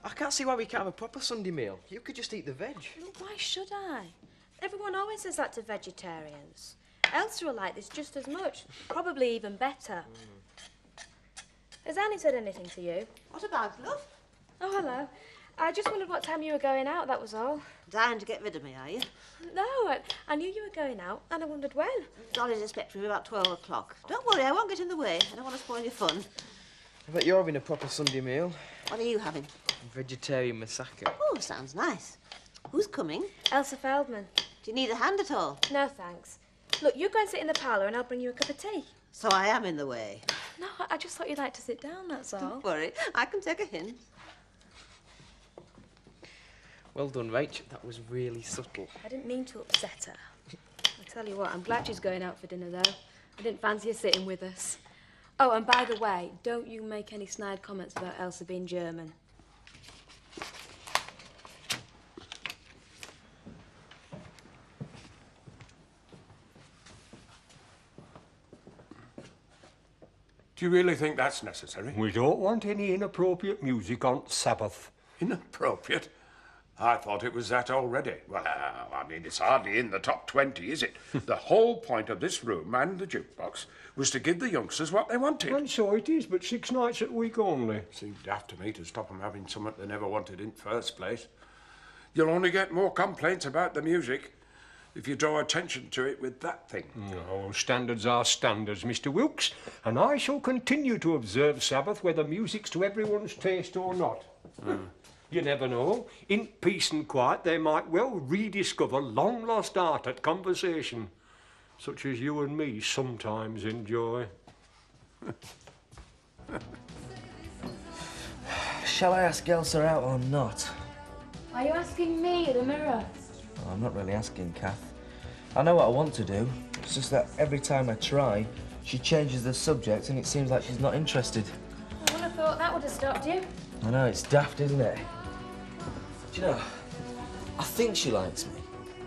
I can't see why we can't have a proper Sunday meal. You could just eat the veg. Look, why should I? Everyone always says that to vegetarians. Elsa will like this just as much, probably even better. Has Annie said anything to you? What about, love? Oh, hello. I just wondered what time you were going out, that was all. Dying to get rid of me, are you? No, I knew you were going out, and I wondered when. Dolly's expecting me about 12 o'clock. Don't worry, I won't get in the way. I don't want to spoil your fun. I bet you're having a proper Sunday meal. What are you having? Vegetarian moussaka. Oh, sounds nice. Who's coming? Elsa Feldman. Do you need a hand at all? No, thanks. Look, you go and sit in the parlour and I'll bring you a cup of tea. So I am in the way. No, I just thought you'd like to sit down, that's all. Don't worry, I can take a hint. Well done, Rach. That was really subtle. I didn't mean to upset her. I tell you what, I'm glad she's going out for dinner, though. I didn't fancy her sitting with us. Oh, and by the way, don't you make any snide comments about Elsa being German. Do you really think that's necessary? We don't want any inappropriate music on Sabbath. Inappropriate? I thought it was that already. Well, I mean, it's hardly in the top 20, is it? The whole point of this room and the jukebox was to give the youngsters what they wanted. And so it is, but 6 nights a week only. Seemed daft to me to stop them having something they never wanted in the first place. You'll only get more complaints about the music if you draw attention to it with that thing. No, standards are standards, Mr. Wilkes, and I shall continue to observe Sabbath whether music's to everyone's taste or not. You never know. In peace and quiet, they might well rediscover long-lost art at conversation, such as you and me sometimes enjoy. Shall I ask Elsa out or not? Are you asking me, the mirror? Oh, I'm not really asking, Kath. I know what I want to do. It's just that every time I try, she changes the subject and it seems like she's not interested. I would have thought that would have stopped you. I know, it's daft, isn't it? Do you know, I think she likes me.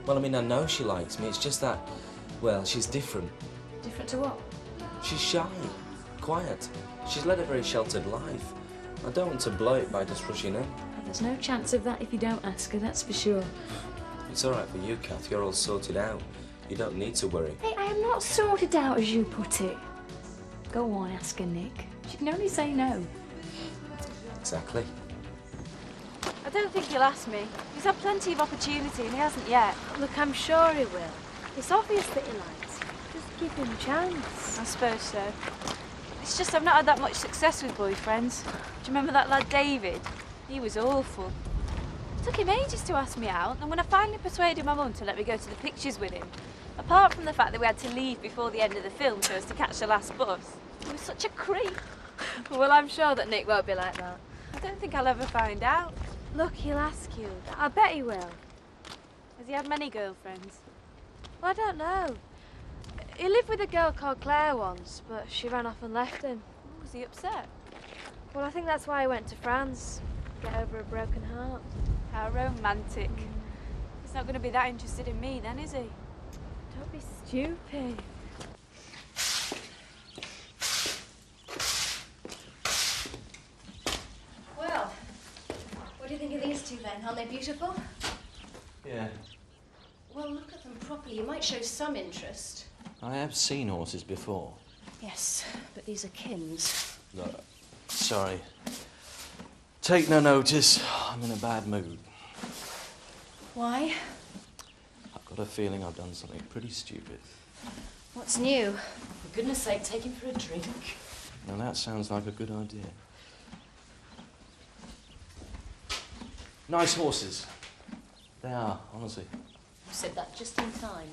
Well, I mean, I know she likes me. It's just that, well, she's different. Different to what? She's shy, quiet. She's led a very sheltered life. I don't want to blow it by just rushing in. There's no chance of that if you don't ask her, that's for sure. It's all right for you, Kath. You're all sorted out. You don't need to worry. Hey, I am not sorted out, as you put it. Go on, ask her, Nick. She can only say no. Exactly. I don't think he'll ask me. He's had plenty of opportunity and he hasn't yet. Look, I'm sure he will. It's obvious that he likes you. Just give him a chance. I suppose so. It's just I've not had that much success with boyfriends. Do you remember that lad David? He was awful. It took him ages to ask me out, and when I finally persuaded my mum to let me go to the pictures with him, apart from the fact that we had to leave before the end of the film so as to catch the last bus, he was such a creep. Well, I'm sure that Nick won't be like that. I don't think I'll ever find out. Look, he'll ask you. I bet he will. Has he had many girlfriends? Well, I don't know. He lived with a girl called Claire once, but she ran off and left him. Was he upset? Well, I think that's why he went to France. Get over a broken heart. How romantic. He's not going to be that interested in me then, is he? Don't be stupid. Well, what do you think of these two then? Aren't they beautiful? Yeah. Well, look at them properly. You might show some interest. I have seen horses before. Yes, but these are Kim's. No, sorry. Take no notice. I'm in a bad mood. Why? I've got a feeling I've done something pretty stupid. What's new? For goodness sake, take him for a drink. Now that sounds like a good idea. Nice horses. They are, honestly. You said that just in time.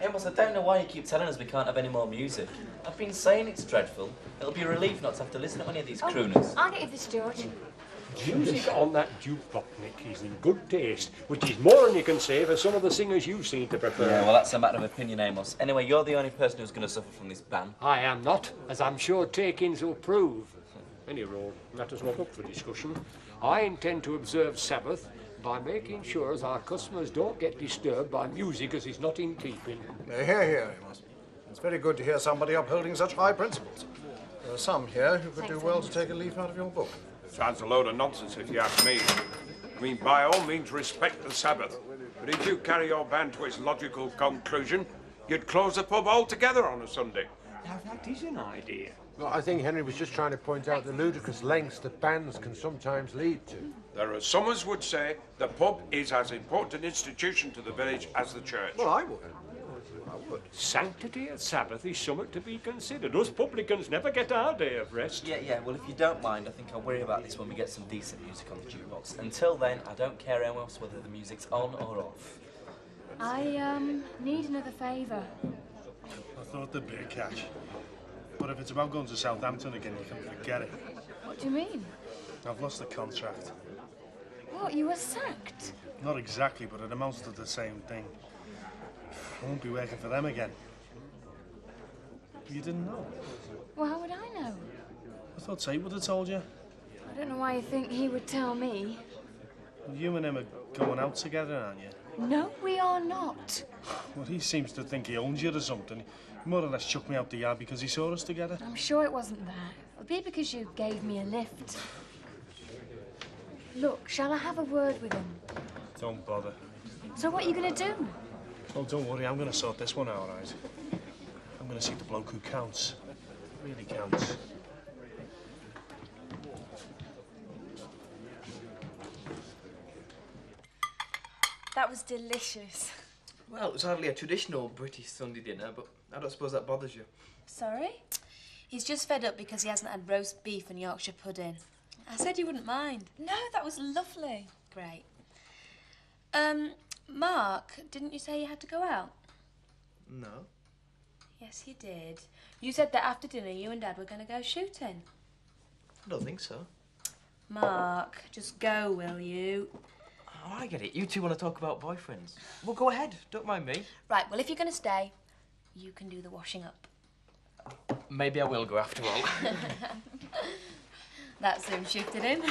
Amos, I don't know why you keep telling us we can't have any more music. I've been saying it's dreadful. It'll be a relief not to have to listen to any of these crooners. I'll get you this, George. Music on that jukebox, Nick, is in good taste, which is more than you can say for some of the singers you seem to prefer. Yeah, well, that's a matter of opinion, Amos. Anyway, you're the only person who's going to suffer from this ban. I am not, as I'm sure takings will prove. Anyhow, that is not up for discussion. I intend to observe Sabbath by making sure as our customers don't get disturbed by music as is not in keeping. Hear, hear, Amos. It's very good to hear somebody upholding such high principles. There are some here who could do well to take a leaf out of your book. Sounds a load of nonsense if you ask me. I mean, by all means, respect the Sabbath. But if you carry your band to its logical conclusion, you'd close the pub altogether on a Sunday. Now, that is an idea. Well, I think Henry was just trying to point out the ludicrous lengths that bands can sometimes lead to. There are some as would say the pub is as important an institution to the village as the church. Well, I would. Sanctity of Sabbath is something to be considered. Us publicans never get our day of rest. Yeah, well, if you don't mind, I think I'll worry about this when we get some decent music on the jukebox. Until then, I don't care else whether the music's on or off. I need another favour. I thought there'd be a catch. But if it's about going to Southampton again, you can forget it. What do you mean? I've lost the contract. What, you were sacked? Not exactly, but it amounts to the same thing. I won't be working for them again. You didn't know? Well, how would I know? I thought Tate would have told you. I don't know why you think he would tell me. You and him are going out together, aren't you? No, we are not. Well, he seems to think he owns you or something. He more or less chucked me out the yard because he saw us together. I'm sure it wasn't that. It'll be because you gave me a lift. Look, shall I have a word with him? Don't bother. So what are you going to do? Oh, don't worry, I'm going to sort this one out, right? I'm going to see the bloke who counts. Really counts. That was delicious. Well, it's hardly a traditional British Sunday dinner, but I don't suppose that bothers you. Sorry? He's just fed up because he hasn't had roast beef and Yorkshire pudding. I said you wouldn't mind. No, that was lovely. Great. Mark, didn't you say you had to go out? No. Yes, you did. You said that after dinner you and Dad were going to go shooting. I don't think so. Mark, just go, will you? Oh, I get it. You two want to talk about boyfriends. Well, go ahead. Don't mind me. Right, well, if you're going to stay, you can do the washing up. Maybe I will go after all. That soon shifted him.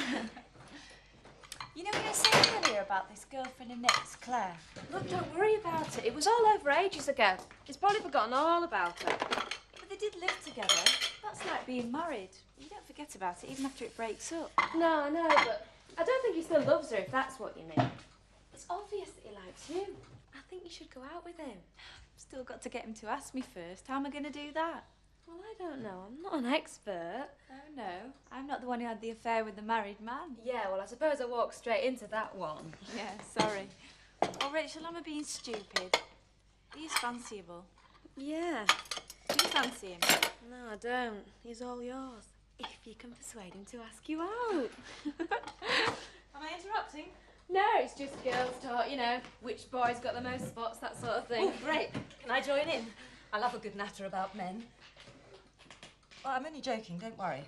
You know, you were saying earlier about this girlfriend of Nick's, Claire. Look, don't worry about it. It was all over ages ago. He's probably forgotten all about it. But they did live together. That's like being married. You don't forget about it, even after it breaks up. No, I know, but I don't think he still loves her, if that's what you mean. It's obvious that he likes you. I think you should go out with him. Still got to get him to ask me first. How am I going to do that? Well, I don't know. I'm not an expert. Oh, no. I'm not the one who had the affair with the married man. Yeah, well, I suppose I walked straight into that one. Yeah, sorry. Oh, Rachel, am I being stupid? He's fanciable. Yeah. Do you fancy him? No, I don't. He's all yours. If you can persuade him to ask you out. Am I interrupting? No, it's just girls talk, you know, which boy's got the most spots, that sort of thing. Oh, great. Can I join in? I love a good natter about men. Well, I'm only joking, don't worry.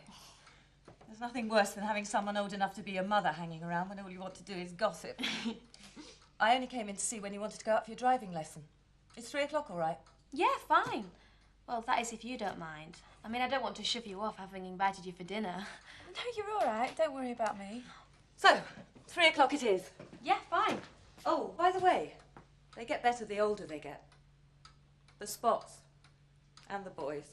There's nothing worse than having someone old enough to be your mother hanging around when all you want to do is gossip. I only came in to see when you wanted to go out for your driving lesson. Is 3 o'clock all right? Yeah, fine. Well, that is if you don't mind. I mean, I don't want to shove you off having invited you for dinner. No, you're all right. Don't worry about me. So, 3 o'clock it is. Yeah, fine. Oh, by the way, they get better the older they get. The spots. And the boys.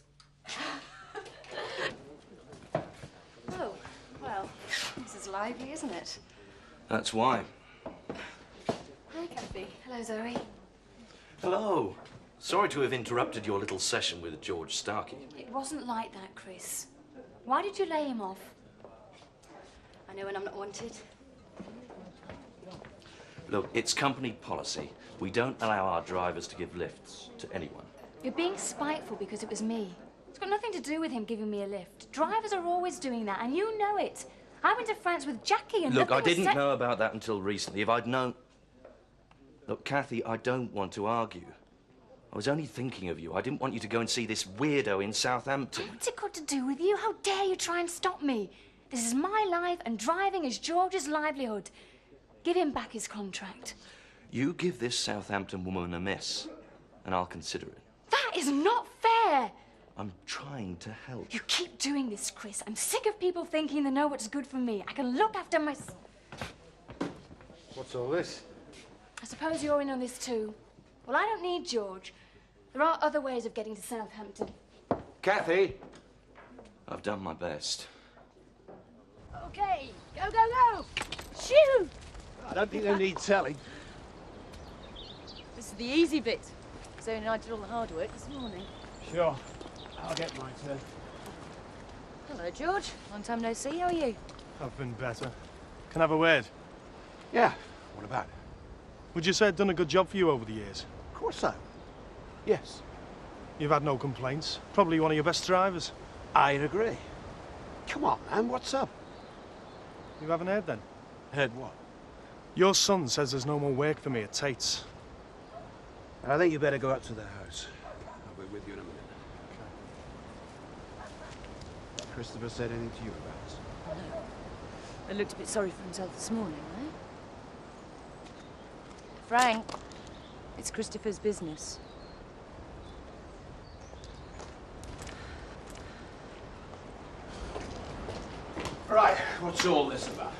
Oh, well, this is lively, isn't it? That's why. Hi, Kathy. Hello, Zoe. Hello. Sorry to have interrupted your little session with George Starkey. It wasn't like that, Chris. Why did you lay him off? I know when I'm not wanted. Look, it's company policy. We don't allow our drivers to give lifts to anyone. You're being spiteful because it was me. It's got nothing to do with him giving me a lift. Drivers are always doing that, and you know it. I went to France with Jackie and Look, I nothing was didn't said. know about that until recently. If I'd known... Look, Kathy, I don't want to argue. I was only thinking of you. I didn't want you to go and see this weirdo in Southampton. What's it got to do with you? How dare you try and stop me? This is my life, and driving is George's livelihood. Give him back his contract. You give this Southampton woman a miss, and I'll consider it. That is not fair. I'm trying to help. You keep doing this, Chris. I'm sick of people thinking they know what's good for me. I can look after my... What's all this? I suppose you're in on this too. Well, I don't need George. There are other ways of getting to Southampton. Kathy! I've done my best. Oh, OK, go, go, go! Shoo! I don't think they need telling. This is the easy bit. Zoe and I did all the hard work this morning. Sure. I'll get my turn. Hello, George. Long time no see. How are you? I've been better. Can I have a word? Yeah. What about it? Would you say I've done a good job for you over the years? Of course so. Yes. You've had no complaints. Probably one of your best drivers. I'd agree. Come on, man. What's up? You haven't heard then? Heard what? Your son says there's no more work for me at Tate's. I think you better go up to the house. I'll be with you in a minute. Okay. Christopher said anything to you about this? No. They looked a bit sorry for himself this morning, eh? Frank, it's Christopher's business. Right, what's all this about?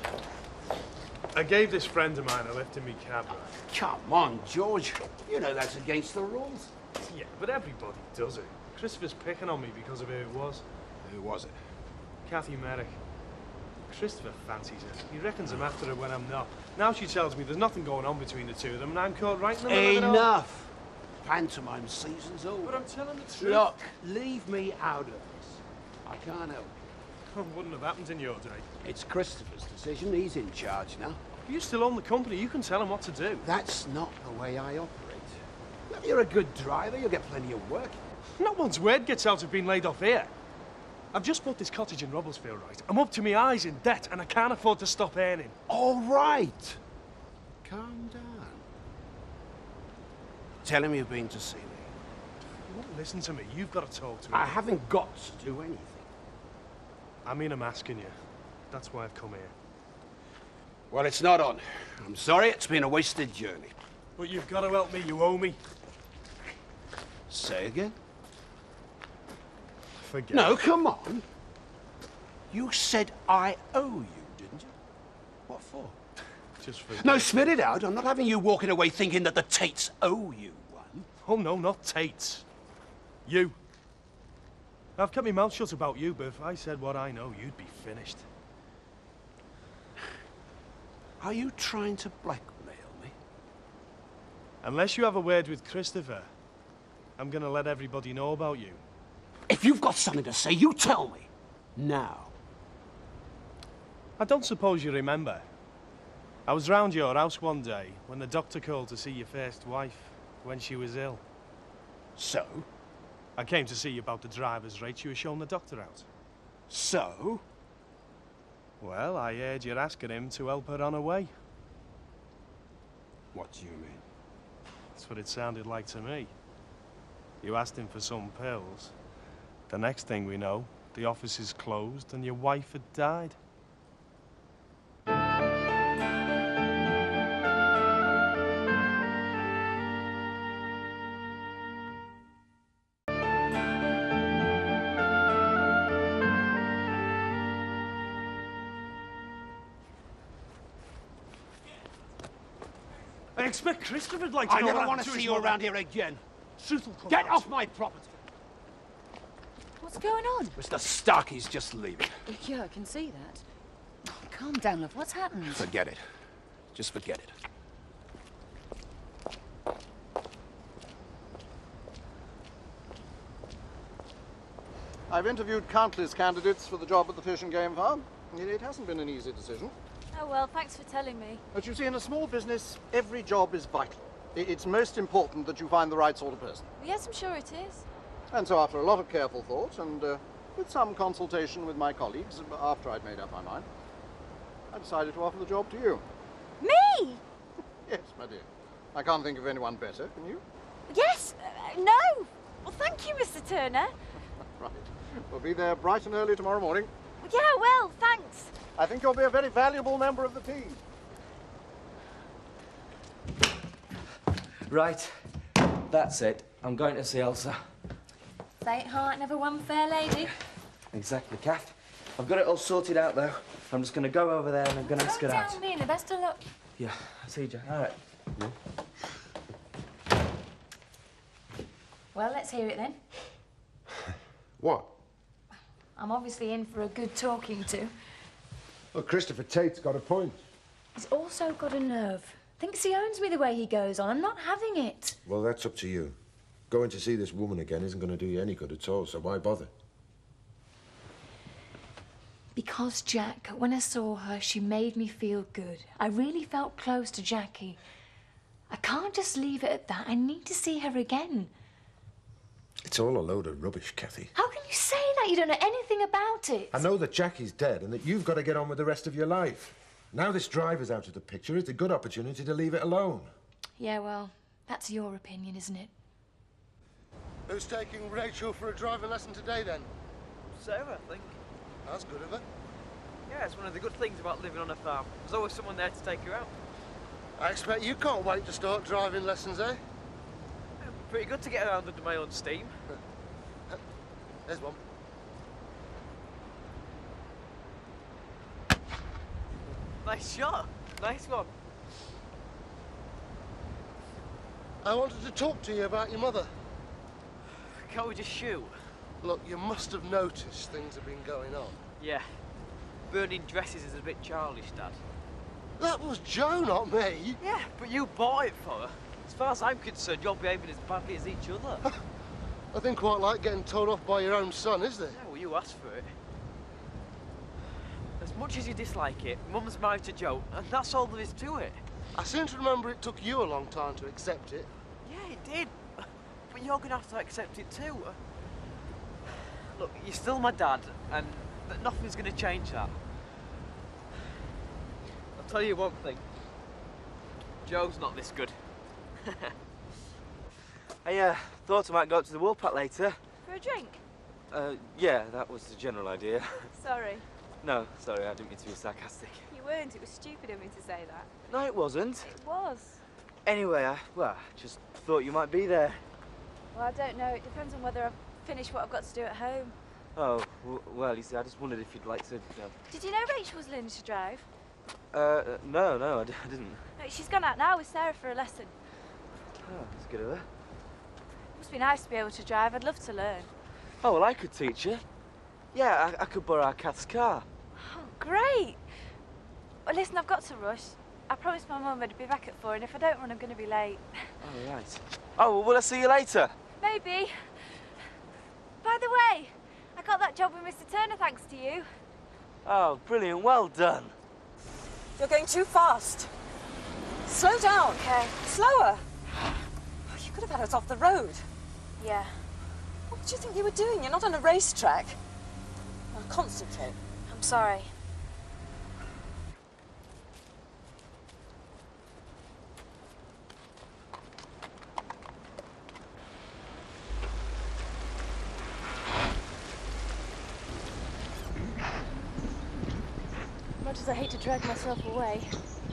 I gave this friend of mine a lift in me cab. Come on, George. You know that's against the rules. Yeah, but everybody does it. Christopher's picking on me because of who it was. Who was it? Kathy Merrick. Christopher fancies her. He reckons I'm after her when I'm not. Now she tells me there's nothing going on between the two of them and I'm caught right in the middle of it all. Enough! Pantomime season's over. But I'm telling the truth. Look, leave me out of this. I can't help. Wouldn't have happened in your day. It's Christopher's decision. He's in charge now. You still own the company. You can tell him what to do. That's not the way I operate. If you're a good driver, you'll get plenty of work. Not one's word gets out of being laid off here. I've just bought this cottage in Rubblesfield, right? I'm up to my eyes in debt and I can't afford to stop earning. All right. Calm down. Tell him you've been to see me. You won't listen to me. You've got to talk to him. I haven't got to do anything. I mean, I'm asking you. That's why I've come here. Well, it's not on. I'm sorry, it's been a wasted journey. But you've got to help me. You owe me. Say again? Forget No, it. come on. You said I owe you, didn't you? What for? Just for... No, spit it out. I'm not having you walking away thinking that the Tates owe you one. Oh, no, not Tate's. You. I've kept my mouth shut about you, but if I said what I know, you'd be finished. Are you trying to blackmail me? Unless you have a word with Christopher, I'm going to let everybody know about you. If you've got something to say, you tell me. Now. I don't suppose you remember. I was round your house one day when the doctor called to see your first wife when she was ill. So? I came to see you about the driver's rates you were showing the doctor out. So? Well, I heard you're asking him to help her on her way. What do you mean? That's what it sounded like to me. You asked him for some pills. The next thing we know, the office is closed and your wife had died. I expect Christopher'd like to I know never what want to happened see his you mother. around here again. Truth will come Get out. off my property. What's going on? Mr. Starkey's just leaving. Yeah, I can see that. Oh, calm down, love. What's happened? Forget it. Just forget it. I've interviewed countless candidates for the job at the Fish and Game Farm. It hasn't been an easy decision. Oh, well, thanks for telling me. But you see, in a small business, every job is vital. It's most important that you find the right sort of person. Yes, I'm sure it is. And so after a lot of careful thought and with some consultation with my colleagues, after I'd made up my mind, I decided to offer the job to you. Me? Yes, my dear. I can't think of anyone better, can you? Yes. No. Well, thank you, Mr. Turner. Right. We'll be there bright and early tomorrow morning. Yeah, well, thanks. I think you'll be a very valuable member of the team. Right. That's it. I'm going to see Elsa. Faint heart, never won fair lady. Exactly, Kath. I've got it all sorted out, though. I'm just going to go over there and I'm going to ask her out. Tell me, the best of luck. Yeah, I'll see you, Jack. All right. Well, let's hear it then. What? I'm obviously in for a good talking to. Well, Christopher Tate's got a point. He's also got a nerve. Thinks he owns me the way he goes on. I'm not having it. Well, that's up to you. Going to see this woman again isn't going to do you any good at all, so why bother? Because, Jack, when I saw her, she made me feel good. I really felt close to Jackie. I can't just leave it at that. I need to see her again. It's all a load of rubbish, Kathy. How can you say that? You don't know anything about it. I know that Jackie's dead and that you've got to get on with the rest of your life. Now this driver's out of the picture, it's a good opportunity to leave it alone. Yeah, well, that's your opinion, isn't it? Who's taking Rachel for a driving lesson today, then? Sarah, I think. That's good of her. Yeah, it's one of the good things about living on a farm. There's always someone there to take you out. I expect you can't wait to start driving lessons, eh? Pretty good to get around under my own steam. There's one. Nice shot. Nice one. I wanted to talk to you about your mother. Can't we just shoot? Look, you must have noticed things have been going on. Yeah. Burning dresses is a bit childish, Dad. That was Joe, not me. Yeah, but you bought it for her. As far as I'm concerned, you're behaving as badly as each other. Nothing quite like getting told off by your own son, is there? Yeah, well, you asked for it. As much as you dislike it, Mum's married to Joe, and that's all there is to it. I seem to remember it took you a long time to accept it. Yeah, it did. But you're going to have to accept it too. Look, you're still my dad, and nothing's going to change that. I'll tell you one thing. Joe's not this good. I thought I might go up to the Woolpack later. For a drink? Yeah, that was the general idea. Sorry. No, sorry, I didn't mean to be sarcastic. You weren't. It was stupid of me to say that. No, it wasn't. It was. Anyway, I just thought you might be there. Well, I don't know. It depends on whether I've finished what I've got to do at home. Oh, well, you see, I just wondered if you'd like to... Did you know Rachel was learning to drive? No, I didn't. No, she's gone out now with Sarah for a lesson. Oh, that's good of her. Must be nice to be able to drive. I'd love to learn. Oh, well, I could teach you. Yeah, I could borrow our Kath's car. Oh, great. Well, listen, I've got to rush. I promised my mum I'd be back at 4, and if I don't run, I'm going to be late. Oh, right. Oh, well, will I see you later? Maybe. By the way, I got that job with Mr. Turner thanks to you. Oh, brilliant. Well done. You're going too fast. Slow down. Okay. Slower. You could have had us off the road. Yeah. What do you think you were doing? You're not on a racetrack. Now, concentrate. I'm sorry. Much as I hate to drag myself away,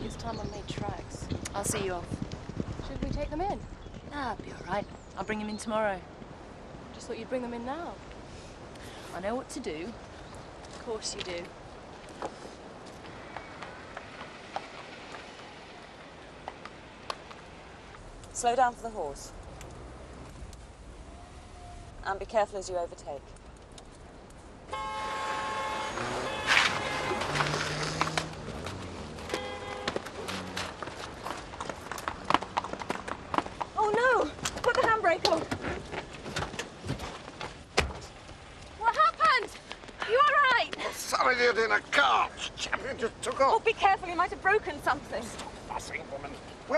it's time I made tracks. I'll see you off. Should we take them in? Nah, I'll be all right. I'll bring him in tomorrow. Just thought you'd bring them in now. I know what to do. Of course you do. Slow down for the horse. And be careful as you overtake. Oh no! Put the handbrake on! What happened? You all right? Some idiot in a car! Champion just took off! Oh, be careful, he might have broken something. Fussing woman!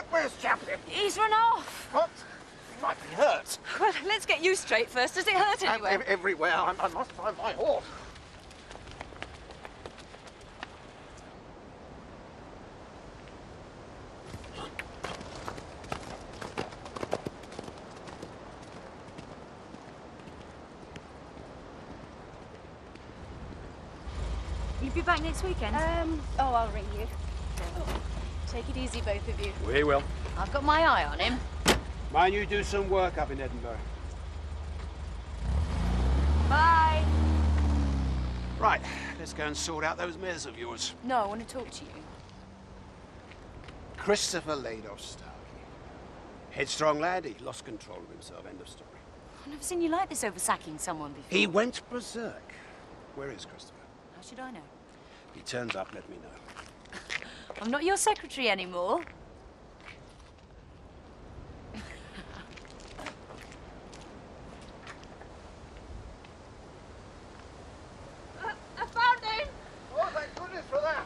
Where's Champion? He's run off. What? He might be hurt. Well, let's get you straight first. Does it hurt anywhere? Everywhere. I must find my horse. Will you be back next weekend? Oh, I'll ring you. Take it easy, both of you. We will. I've got my eye on him. Mind you do some work up in Edinburgh. Bye. Right, let's go and sort out those mares of yours. No, I want to talk to you. Christopher laid off Starkey. Headstrong lad, he lost control of himself. End of story. I've never seen you like this over sacking someone before. He went berserk. Where is Christopher? How should I know? If he turns up, let me know. I'm not your secretary anymore. I found him! Oh, thank goodness for that.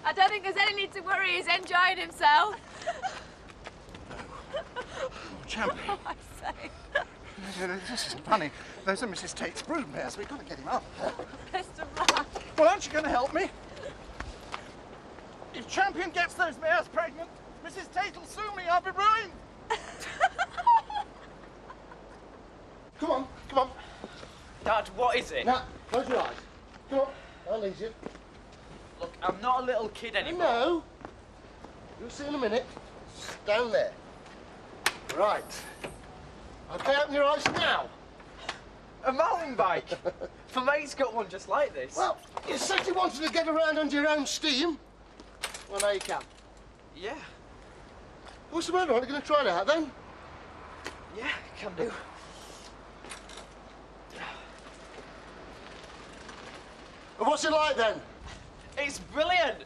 I don't think there's any need to worry. He's enjoying himself. Champion. I say. This isn't funny. Those are Mrs. Tate's broodmares. We've got to get him up. Best of luck. Well, aren't you going to help me? If Champion gets those mares pregnant, Mrs. Tate will sue me. I'll be ruined. Come on, come on. Dad, what is it? Now, close your eyes. Come on, I'll lead you. Look, I'm not a little kid anymore. No. You'll see in a minute. Down there. Right. Okay, open your eyes now. A mountain bike? For mate's got one just like this. Well, you said you wanted to get around under your own steam. Well, now you can. Yeah. What's the matter? Are you going to try it out, then? Yeah, can do. And what's it like, then? It's brilliant.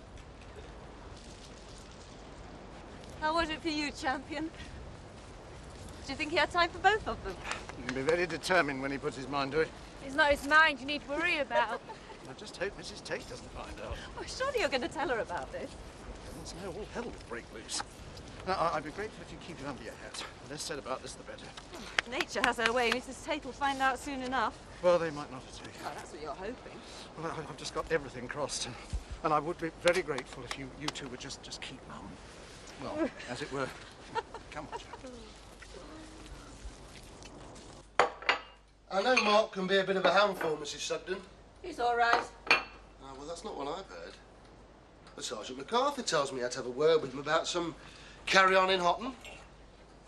How was it for you, Champion? Do you think he had time for both of them? He'll be very determined when he puts his mind to it. It's not his mind you need to worry about. I just hope Mrs. Tate doesn't find out. Oh, surely you're going to tell her about this. Heavens, no, all hell will break loose. Now, I'd be grateful if you keep it under your hat. The less said about this, the better. Nature has her way. Mrs. Tate will find out soon enough. Well, they might not have taken. Oh, that's what you're hoping. Well, I've just got everything crossed, and I would be very grateful if you two would just keep mum. Well, as it were. Come on, Jack. I know Mark can be a bit of a handful, Mrs. Sugden. He's all right. Oh, well, that's not what I've heard. But Sergeant McCarthy tells me I had to have a word with him about some carry-on in Houghton.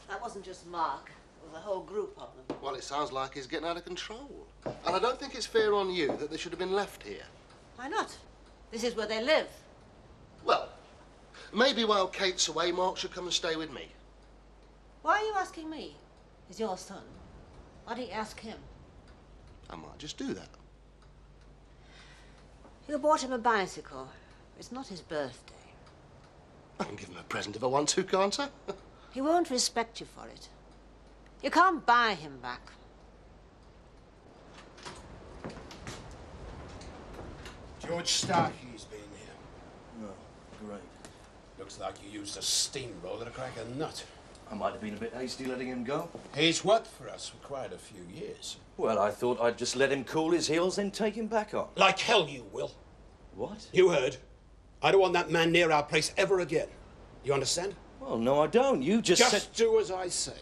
That wasn't just Mark. There was a whole group of them. Well, it sounds like he's getting out of control. And I don't think it's fair on you that they should have been left here. Why not? This is where they live. Well, maybe while Kate's away, Mark should come and stay with me. Why are you asking me? He's your son. Why don't you ask him? I might just do that. You bought him a bicycle. It's not his birthday. I can give him a present if I want to, can't I? He won't respect you for it. You can't buy him back. George Starkey's been here. Oh, great. Looks like you used a steamroller to crack a nut. I might have been a bit hasty letting him go. He's worked for us for quite a few years. Well, I thought I'd just let him cool his heels, then take him back on. Like hell you will. What? You heard. I don't want that man near our place ever again. You understand? Well, no, I don't. You just said... do as I say.